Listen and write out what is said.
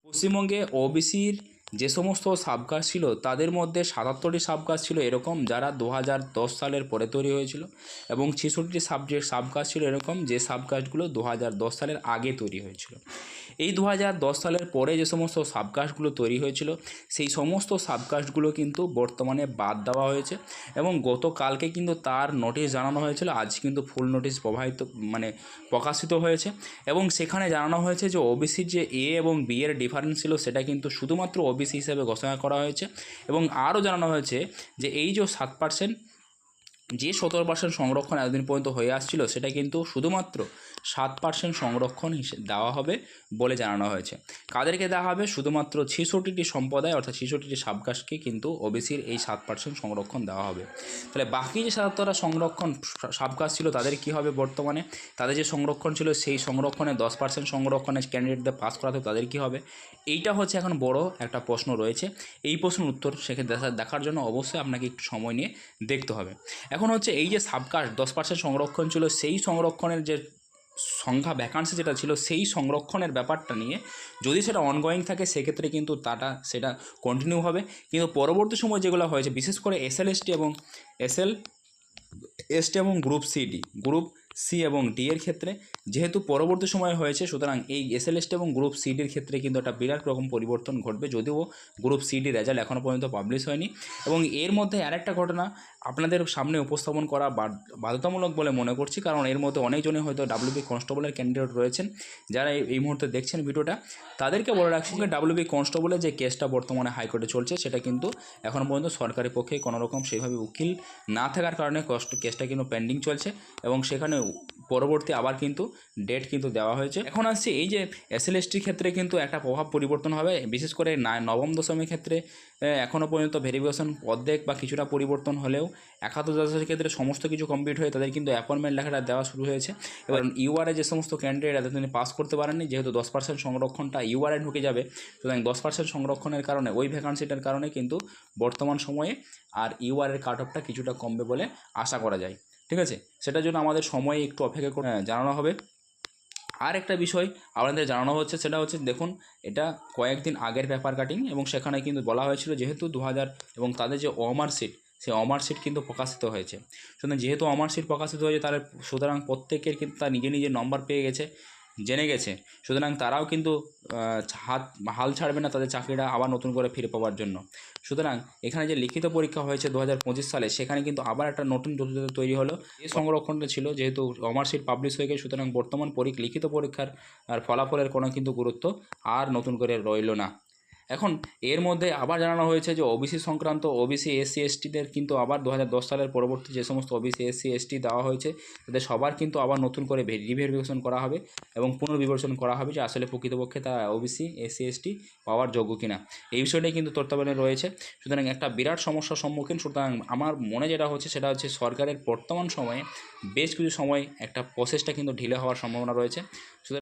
পশ্চিমবঙ্গে ওবিসির যে সমস্ত সাবকাস্ট ছিল তাদের মধ্যে ৭৭টি সাবকাস্ট ছিল এরকম যারা ২০১০ সালের পরে তৈরি হয়েছিল, এবং ৬৬টি সাবকাস্ট ছিল এরকম যে সাবকাস্টগুলো ২০১০ সালের আগে তৈরি হয়েছিল। এই ২০১০ সালের পরে যে সমস্ত সাবকাস্টগুলো তৈরি হয়েছিল সেই সমস্ত সাবকাস্টগুলো কিন্তু বর্তমানে বাদ দেওয়া হয়েছে, এবং গতকালকে কিন্তু তার নোটিশ জানানো হয়েছিল। আজ কিন্তু ফুল নোটিশ প্রকাশিত হয়েছে, এবং সেখানে জানানো হয়েছে যে ওবিসির যে এ এবং বি এর ডিফারেন্স ছিল সেটা কিন্তু শুধুমাত্র ওবিসি হিসেবে ঘোষণা করা হয়েছে, এবং আরও জানানো হয়েছে যে এই যে 7% যে 17% সংরক্ষণ এতদিন পর্যন্ত হয়ে আসছিল সেটা কিন্তু শুধুমাত্র 7% সংরক্ষণ দেওয়া হবে বলে জানানো হয়েছে। কাদেরকে দেওয়া হবে? শুধুমাত্র 66টি সম্প্রদায় অর্থাৎ 66টি সাবকাস্টকে কিন্তু ওবিসির এই 7% সংরক্ষণ দেওয়া হবে। তাহলে বাকি যে 77টা সাবকাস্ট ছিল তাদের কি হবে? বর্তমানে তাদের যে সংরক্ষণ ছিল সেই সংরক্ষণে 10% সংরক্ষণে ক্যান্ডিডেটদের পাস করাতে তাদের কি হবে? এইটা হচ্ছে এখন বড় একটা প্রশ্ন রয়েছে। এই প্রশ্নের উত্তর সেখানে দেখার জন্য অবশ্যই আপনাকে একটু সময় নিয়ে দেখতে হবে। এখন হচ্ছে এই যে সাবকাস্ট 10% সংরক্ষণ ছিল সেই সংরক্ষণের যে সংখ্যা ভ্যাকান্সি যেটা ছিল সেই সংরক্ষণের ব্যাপারটা নিয়ে যদি সেটা অনগোয়িং থাকে সেক্ষেত্রে কিন্তু সেটা কন্টিনিউ হবে, কিন্তু পরবর্তী সময় যেগুলো হয়েছে বিশেষ করে এসএল এবং গ্রুপ সি এবং ডি এর ক্ষেত্রে যেহেতু পরবর্তী সময় হয়েছে, সুতরাং এই এসএলএসটি এবং গ্রুপ সিডির ক্ষেত্রে কিন্তু একটা বিরাট রকম পরিবর্তন ঘটবে, যদিও গ্রুপ সিডি রেজাল্ট এখনও পর্যন্ত পাবলিশ হয়নি। এবং এর মধ্যে আরেকটা ঘটনা আপনাদের সামনে উপস্থাপন করা বাধ্যতামূলক বলে মনে করছি, কারণ এর মধ্যে অনেকজনই হয়তো ডাব্লিউবি কনস্টেবলের ক্যান্ডিডেট রয়েছেন যারা এই মুহূর্তে দেখছেন ভিডিওটা, তাদেরকে বলে রাখছি যে ডাব্লিউবি কনস্টেবলের যে কেসটা বর্তমানে হাইকোর্টে চলছে সেটা কিন্তু এখনও পর্যন্ত সরকারি পক্ষে কোনোরকম সেইভাবে উকিল না থাকার কারণে কেসটা কিন্তু পেন্ডিং চলছে, এবং সেখানে পরবর্তী আবার কিন্তু ডেট কিন্তু দেওয়া হয়েছে। এখন আসছে এই যে এসএলএসটির ক্ষেত্রে কিন্তু একটা প্রভাব পরিবর্তন হবে, বিশেষ করে নবম দশমের ক্ষেত্রে এখনও পর্যন্ত ভেরিফিকেশন অর্ধেক বা কিছুটা পরিবর্তন হলেও একাদশ দ্বাদশের ক্ষেত্রে সমস্ত কিছু কমপ্লিট হয়ে তাদের কিন্তু অ্যাপয়েন্টমেন্ট লেখাটা দেওয়া শুরু হয়েছে। এবার ইউআরএ যে সমস্ত ক্যান্ডিডেট এতদিন পাস করতে পারেননি, যেহেতু 10% সংরক্ষণটা ইউআরএ ঢুকে যাবে, সুতরাং 10% সংরক্ষণের কারণে ওই ভ্যাকান্সিটার কারণে কিন্তু বর্তমান সময়ে আর ইউআরএর কাট অফটা কিছুটা কমবে বলে আশা করা যায়। ঠিক আছে, সেটার জন্য আমাদের সময় একটু অপেক্ষা করে জানানো হবে। আর একটা বিষয় আপনাদের জানানো হচ্ছে সেটা হচ্ছে, দেখুন এটা কয়েকদিন আগের পেপার কাটিং, এবং সেখানে কিন্তু বলা হয়েছিল যেহেতু 2000 এবং তাদের যে অমার্কশিট সেই অমার্কশিট কিন্তু প্রকাশিত হয়েছে, সুতরাং যেহেতু অমার্কশিট প্রকাশিত হয়েছে তাহলে সুতরাং প্রত্যেকের কিন্তু তার নিজের নম্বর পেয়ে গেছে, জেনে গেছে, সুতরাং তারাও কিন্তু হাল ছাড়বে না তাদের চাকরিটা আবার নতুন করে ফিরে পাওয়ার জন্য। সুতরাং এখানে যে লিখিত পরীক্ষা হয়েছে 2025 সালে সেখানে কিন্তু আবার একটা নতুন জটিলতা তৈরি হলো। এই সংরক্ষণটা ছিল যেহেতু অমার্কশিট পাবলিশ হয়ে গেছে, সুতরাং বর্তমান লিখিত পরীক্ষার আর ফলাফলের কোনো কিন্তু গুরুত্ব আর নতুন করে রইল না। এখন এর মধ্যে আবার জানানো হয়েছে যে ওবিসি সংক্রান্ত ওবিসি এসসি এসটিদের কিন্তু আবার 2010 সালের পরবর্তী যে সমস্ত ওবিসি এসসি এসটি দেওয়া হয়েছে তাদের সবার কিন্তু আবার নতুন করে রিভেরিফিকেশন করা হবে এবং পুনর্বিবেচনা করা হবে যে আসলে প্রকৃতপক্ষে তারা ওবিসি এসসি এসটি পাওয়ার যোগ্য কিনা, এই বিষয়টাই কিন্তু তত্ত্বাবধানে রয়েছে। সুতরাং একটা বিরাট সমস্যার সম্মুখীন। সুতরাং আমার মনে যেটা হচ্ছে সেটা হচ্ছে সরকারের বর্তমান সময়ে বেশ কিছু সময় একটা প্রসেসটা কিন্তু ঢিলে হওয়ার সম্ভাবনা রয়েছে।